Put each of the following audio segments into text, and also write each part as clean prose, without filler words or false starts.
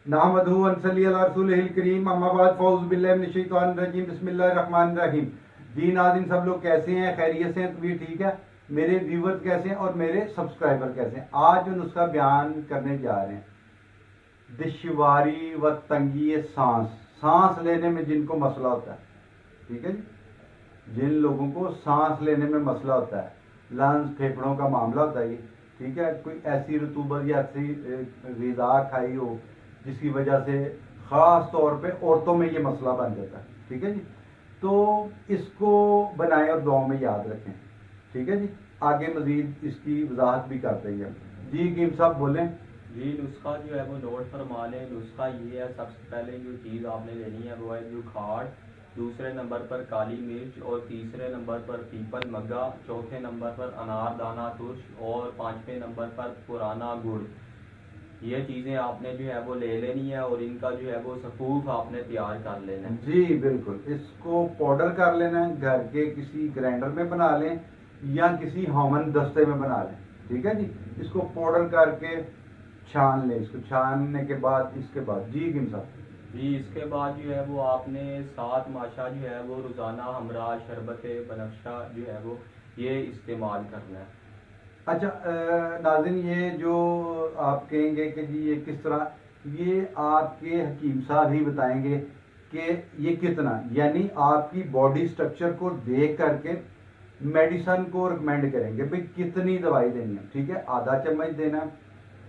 नहमदहु व नसल्ली अला रसूलिहिल करीम, अम्मा बाद, फ़ौज़ु बिल्लाहि मिनश शैतानिर रजीम, बिस्मिल्लाहिर रहमानिर रहीम। जी नाज़रीन, सब लोग कैसे हैं? खैरियत से हैं? तबीयत ठीक है? मेरे व्यूवर्स कैसे हैं और मेरे सब्सक्राइबर कैसे हैं? आज जो नुस्खा बयान करने जा रहे हैं, दुश्वारी व तंगी सांस, सांस लेने में जिनको मसला होता है, ठीक है जी, जिन लोगों को सांस लेने में मसला होता है, लंग्स फेफड़ों का मामला होता है ये, ठीक है, कोई ऐसी रतूबत या ऐसी ग़िज़ा खाई हो जिसकी वजह से ख़ास तौर पे औरतों में ये मसला बन जाता है, ठीक है जी। तो इसको बनाएं और दुआओं में याद रखें, ठीक है जी। आगे मज़ीद इसकी वजाहत भी करते हैं जी। कीम साहब बोलें जी। नुस्खा जो है वो नोट फरमा लें। नुस्खा ये है, सबसे पहले जो चीज़ आपने लेनी है वो है जुखाड़, दूसरे नंबर पर काली मिर्च और तीसरे नंबर पर पीपल मग्गा, चौथे नंबर पर अनार दाना तुर्श और पाँचवें नंबर पर पुराना गुड़। ये चीज़ें आपने जो है वो ले लेनी है और इनका जो है वो सफूफ आपने तैयार कर लेना है। जी बिल्कुल, इसको पाउडर कर लेना है, घर के किसी ग्राइंडर में बना लें या किसी हमन दस्ते में बना लें, ठीक है जी। इसको पाउडर करके छान लें। इसको छानने के बाद इसके बाद जी गिम साहब जी, इसके बाद जो है वो आपने 7 माशा जो है वो रोज़ाना हमरा शरबत बनफ्शा जो है वो ये इस्तेमाल करना है। अच्छा नाज़रीन, ये जो आप कहेंगे कि जी ये किस तरह, ये आपके हकीम साहब ही बताएंगे कि ये कितना, यानी आपकी बॉडी स्ट्रक्चर को देख करके मेडिसन को रिकमेंड करेंगे भाई कितनी दवाई देनी है, ठीक है। आधा चम्मच देना है,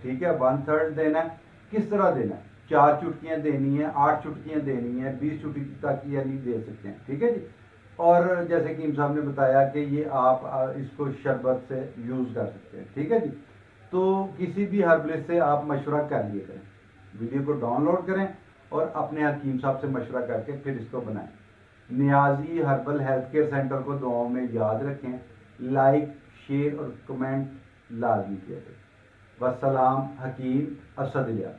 ठीक है, 1/3 देना है, किस तरह देना है, 4 चुटकियाँ देनी है, 8 चुटकियाँ देनी है, 20 चुटकी तक यानी दे सकते हैं, ठीक है जी। और जैसे कीम साहब ने बताया कि ये आप इसको शरबत से यूज़ कर सकते हैं, ठीक है जी। तो किसी भी हर्बलिस्ट से आप मशवरा कर लिए करें, वीडियो को डाउनलोड करें और अपने हकीम साहब से मशवरा करके फिर इसको बनाएं। Niyazi herbal health care centre को दुआओं में याद रखें। लाइक, शेयर और कमेंट लाजमी किया करें। वस्सलाम, हकीम असदिया।